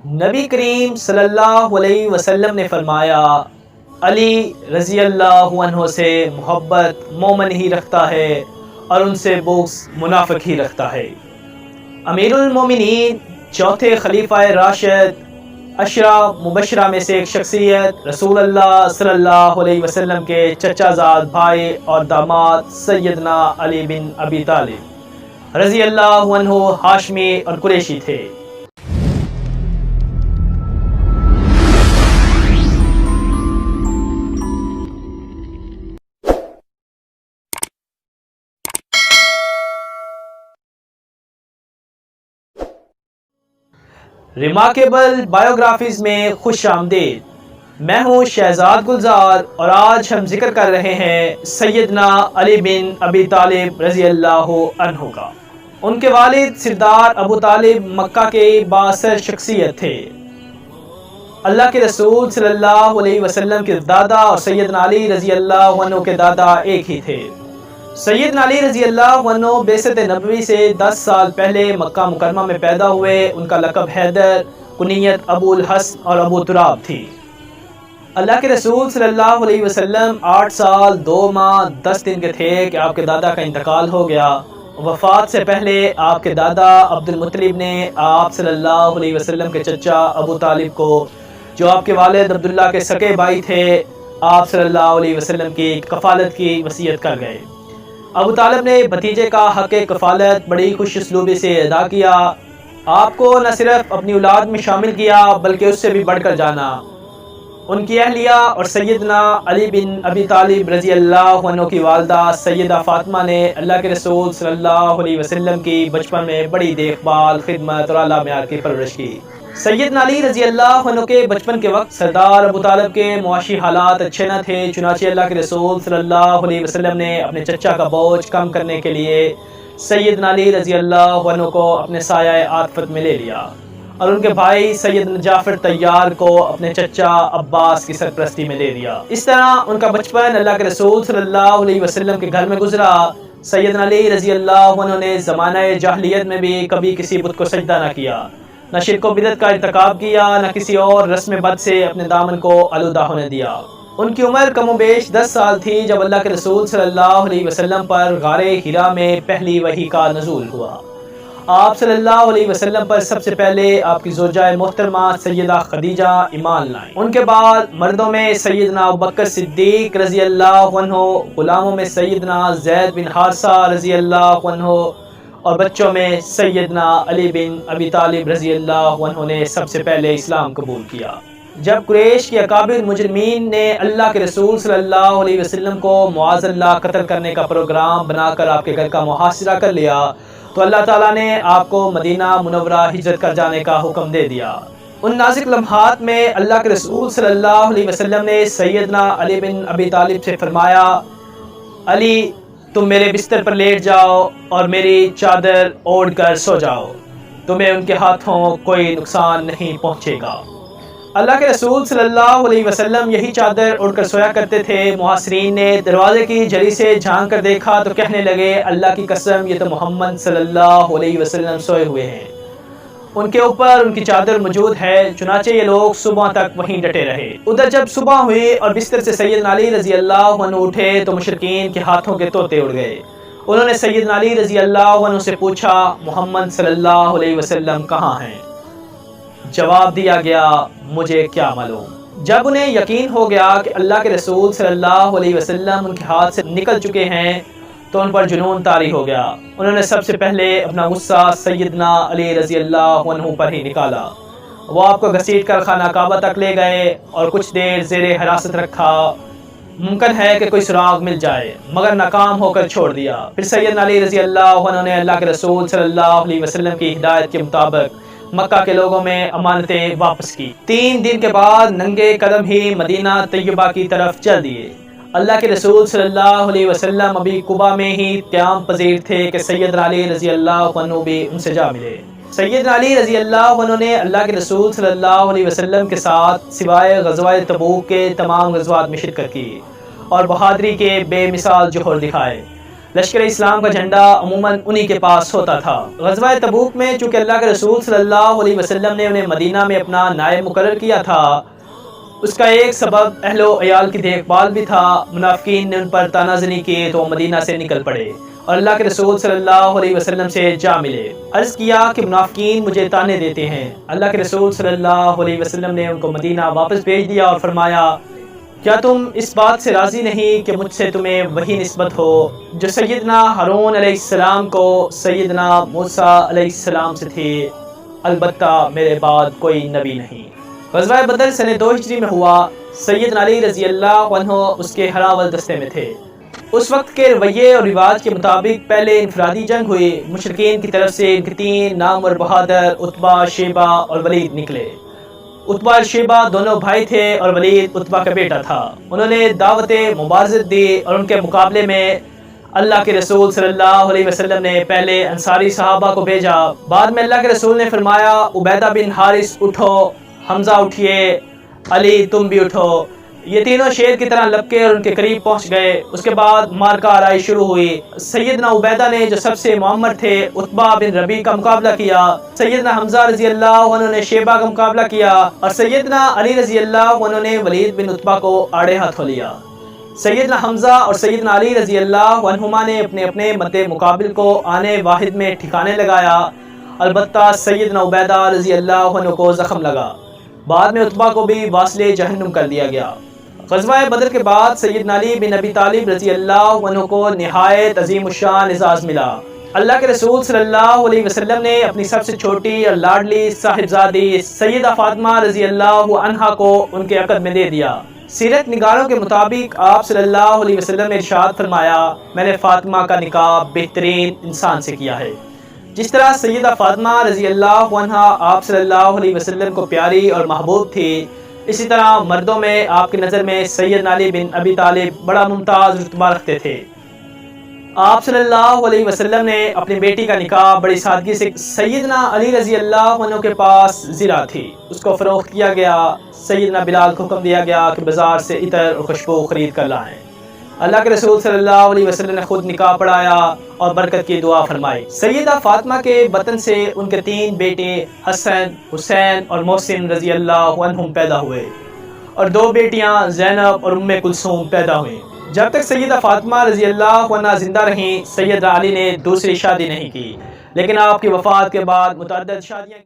نبی کریم صلی اللہ علیہ وسلم نے فرمایا، علی رضی اللہ عنہ سے محبت مومن ہی رکھتا ہے اور ان سے بغض منافق ہی رکھتا ہے۔ امیر المومنین، چوتھے خلیفہ راشد، عشرہ مبشرہ میں سے ایک شخصیت، رسول اللہ صلی اللہ علیہ وسلم کے چچا زاد بھائی اور داماد سیدنا علی بن ابی طالب رضی اللہ عنہ ہاشمی اور قریشی تھے۔ ریمارکیبل بایوگرافیز میں خوش آمدید۔ میں ہوں شہزاد گلزار اور آج ہم ذکر کر رہے ہیں سیدنا علی بن ابی طالب رضی اللہ عنہ کا۔ ان کے والد سردار ابو طالب مکہ کے بااثر شخصیت تھے۔ اللہ کے رسول صلی اللہ علیہ وسلم کے دادا اور سیدنا علی رضی اللہ عنہ کے دادا ایک ہی تھے۔ سیدنا علی رضی اللہ عنہ بعثت نبوی سے 10 سال پہلے مکہ مکرمہ میں پیدا ہوئے۔ ان کا لقب حیدر، کنیت ابو الحسن اور ابو تراب تھی۔ اللہ کے رسول صلی اللہ علیہ وسلم 8 سال 2 ماہ 10 دن کے تھے کہ آپ کے دادا کا انتقال ہو گیا۔ وفات سے پہلے آپ کے دادا عبد المطلب نے آپ صلی اللہ علیہ وسلم کے چچا ابو طالب کو، جو آپ کے والد عبداللہ کے سگے بھائی تھے، آپ صلی اللہ علیہ وسلم کی کفالت کی وصیت کر گئے۔ ابو طالب نے بھتیجے کا حق کفالت بڑی خوش اسلوبی سے ادا کیا۔ آپ کو نہ صرف اپنی اولاد میں شامل کیا بلکہ اس سے بھی بڑھ کر جانا۔ ان کی اہلیہ اور سیدنا علی بن ابی طالب رضی اللہ عنہ کی والدہ سیدہ فاطمہ نے اللہ کے رسول صلی اللہ علیہ وسلم کی بچپن میں بڑی دیکھ بھال، خدمت اور اعلیٰ معیار کی پرورش کی۔ سیدنا علی رضی اللہ عنہ کے بچپن کے وقت سردار ابو طالب کے معاشی حالات اچھے نہ تھے، چنانچہ اللہ کے رسول صلی اللہ علیہ وسلم نے اپنے چچا کا بوجھ کم کرنے کے لیے سیدنا علی رضی اللہ عنہ کو اپنے سایہ عاطفت میں لے لیا اور ان کے بھائی سیدنا جعفر طیار کو اپنے چچا عباس کی سرپرستی میں دے دیا۔ اس طرح ان کا بچپن اللہ کے رسول صلی اللہ علیہ وسلم کے گھر میں گزرا۔ سیدنا علی رضی اللہ عنہ نے زمانہ جاہلیت میں بھی کبھی کسی بت کو سجدہ نہ کیا، نہ شرک و بدعت کا ارتکاب کیا، نہ کسی اور رسم بد سے اپنے دامن کو آلودہ ہونے دیا۔ ان کی عمر کم و بیش 10 سال تھی جب اللہ کے رسول صلی اللہ علیہ وسلم پر غار حرا میں پہلی وحی کا نزول ہوا۔ آپ صلی اللہ علیہ وسلم پر سب سے پہلے آپ کی زوجہ محترمہ سیدہ خدیجہ ایمان لائیں۔ ان کے بعد مردوں میں سیدنا ابوبکر صدیق رضی اللہ عنہ، غلاموں میں سیدنا زید بن حارثہ رضی اللہ عنہ اور بچوں میں سیدنا علی بن ابی طالب رضی اللہ عنہ نے سب سے پہلے اسلام قبول کیا۔ جب قریش کے اکابر مجرمین نے اللہ کے رسول صلی اللہ علیہ وسلم کو معاذ اللہ قتل کرنے کا پروگرام بنا کر آپ کے گھر کا محاصرہ کر لیا تو اللہ تعالیٰ نے آپ کو مدینہ منورہ ہجرت کر جانے کا حکم دے دیا۔ ان نازک لمحات میں اللہ کے رسول صلی اللہ علیہ وسلم نے سیدنا علی بن ابی طالب سے فرمایا، علی تم میرے بستر پر لیٹ جاؤ اور میری چادر اوڑھ کر سو جاؤ، تمہیں ان کے ہاتھوں کوئی نقصان نہیں پہنچے گا۔ اللہ کے رسول صلی اللہ علیہ وسلم یہی چادر اوڑھ کر سویا کرتے تھے۔ محاصرین نے دروازے کی جھلی سے جھانک کر دیکھا تو کہنے لگے، اللہ کی قسم یہ تو محمد صلی اللہ علیہ وسلم سوئے ہوئے ہیں، ان کے اوپر ان کی چادر موجود ہے۔ چنانچہ یہ لوگ صبح تک وہیں ڈٹے رہے۔ ادھر جب صبح ہوئی اور بستر سے سیدنا علی رضی اللہ عنہ اٹھے تو مشرکین کے ہاتھوں کے طوطے اڑ گئے۔ انہوں نے سیدنا علی رضی اللہ عنہ سے پوچھا، محمد صلی اللہ علیہ وسلم کہاں ہیں؟ جواب دیا گیا، مجھے کیا معلوم۔ جب انہیں یقین ہو گیا کہ اللہ کے رسول صلی اللہ علیہ وسلم ان کے ہاتھ سے نکل چکے ہیں تو ان پر جنون طاری ہو گیا۔ انہوں نے سب سے پہلے اپنا غصہ سیدنا علی رضی اللہ عنہ پر ہی نکالا۔ وہ آپ کو گھسیٹ کر خانہ کعبہ تک لے گئے اور کچھ دیر زیر حراست رکھا، ممکن ہے کہ کوئی سراغ مل جائے، مگر ناکام ہو کر چھوڑ دیا۔ پھر سیدنا علی رضی اللہ عنہ نے اللہ کے رسول صلی اللہ علیہ وسلم کی ہدایت کے مطابق مکہ کے لوگوں میں امانتیں واپس کی۔ 3 دن کے بعد ننگے قدم ہی مدینہ طیبہ کی طرف چل دیے۔ اللہ کے رسول صلی اللہ علیہ وسلم ابھی قبا میں ہی قیام پذیر تھے کہ سیدنا علی رضی اللہ عنہ بھی ان سے جا ملے۔ سیدنا علی رضی اللہ عنہ نے اللہ کے رسول صلی اللہ علیہ وسلم کے ساتھ سوائے غزوہ تبوک کے تمام غزوات میں شرکت کی اور بہادری کے بے مثال جوہر دکھائے۔ لشکر اسلام کا جھنڈا عموماً انہی کے پاس ہوتا تھا۔ غزوہ تبوک میں چونکہ اللہ کے رسول صلی اللہ علیہ وسلم نے انہیں مدینہ میں اپنا نائب مقرر کیا تھا، اس کا ایک سبب اہل و عیال کی دیکھ بھال بھی تھا۔ منافقین نے ان پر طعنہ زنی کی تو وہ مدینہ سے نکل پڑے اور اللہ کے رسول صلی اللہ علیہ وسلم سے جا ملے۔ عرض کیا کہ منافقین مجھے طعنے دیتے ہیں۔ اللہ کے رسول صلی اللہ علیہ وسلم نے ان کو مدینہ واپس بھیج دیا اور فرمایا، کیا تم اس بات سے راضی نہیں کہ مجھ سے تمہیں وہی نسبت ہو جو سیدنا ہارون علیہ السلام کو سیدنا موسیٰ علیہ السلام سے تھی؟ البتہ میرے بعد کوئی نبی نہیں۔ غزوہ بدر سنہ 2 ہجری میں ہوا۔ سیدنا علی رضی اللہ عنہ اس کے ہراول دستے میں تھے۔ اس وقت کے رویے اور رواج کے مطابق پہلے انفرادی جنگ ہوئی۔ مشرکین کی طرف سے ان کے 3 نامور بہادر عتبہ، شیبہ اور ولید نکلے۔ عتبہ اور شیبہ دونوں بھائی تھے اور ولید عتبہ کا بیٹا تھا۔ انہوں نے دعوت مبارزت دی اور ان کے مقابلے میں اللہ کے رسول صلی اللہ علیہ وسلم نے پہلے انصاری صحابہ کو بھیجا۔ بعد میں اللہ کے رسول نے فرمایا، عبیدہ بن حارث اٹھو، حمزہ اٹھئے، علی تم بھی اٹھو۔ یہ تینوں شیر کی طرح لپکے اور ان کے قریب پہنچ گئے۔ اس کے بعد مارکہ آرائی شروع ہوئی۔ سیدنا عبیدہ نے جو سب سے معمر تھے عتبہ بن ربیع کا مقابلہ کیا، سیدنا حمزہ رضی اللہ عنہ نے شیبہ کا مقابلہ کیا اور سیدنا علی رضی اللہ عنہ نے ولید بن عتبہ کو آڑے ہاتھوں لیا۔ سیدنا حمزہ اور سیدنا علی رضی اللہ عنہما نے اپنے اپنے مد مقابل کو آنے واحد میں ٹھکانے لگایا، البتہ سیدنا عبیدہ رضی اللہ عنہ کو زخم لگا۔ بعد میں عتبہ کو بھی واصل جہنم کر دیا گیا۔ غزوہ بدر کے بعد سیدنا علی بن ابی طالب رضی اللہ عنہ کو نہایت عظیم الشان اعزاز ملا۔ اللہ کے رسول صلی اللہ علیہ وسلم نے اپنی سب سے چھوٹی اور لاڈلی صاحبزادی سیدہ فاطمہ رضی اللہ عنہا کو ان کے عقد میں دے دیا۔ سیرت نگاروں کے مطابق آپ صلی اللہ علیہ وسلم نے ارشاد فرمایا، میں نے فاطمہ کا نکاح بہترین انسان سے کیا ہے۔ جس طرح سیدہ فاطمہ رضی اللہ عنہا آپ صلی اللہ علیہ وسلم کو پیاری اور محبوب تھی، اسی طرح مردوں میں آپ کی نظر میں سیدنا علی بن ابی طالب بڑا ممتاز رتبہ رکھتے تھے۔ آپ صلی اللہ علیہ وسلم نے اپنی بیٹی کا نکاح بڑی سادگی سے سیدنا علی رضی اللہ عنہ کے پاس زرع تھی، اس کو فروخت کیا گیا۔ سیدنا بلال کو حکم دیا گیا کہ بازار سے عطر اور خوشبو خرید کر لائیں۔ اللہ کے رسول صلی اللہ علیہ وسلم نے خود نکاح پڑھایا اور برکت کی دعا فرمائی۔ سیدہ فاطمہ کے بطن سے ان کے 3 بیٹے حسن، حسین اور محسن رضی اللہ عنہم پیدا ہوئے اور 2 بیٹیاں زینب اور ام کلثوم پیدا ہوئیں۔ جب تک سیدہ فاطمہ رضی اللہ عنہا زندہ رہیں، سیدنا علی نے دوسری شادی نہیں کی، لیکن آپ کی وفات کے بعد متعدد شادیاں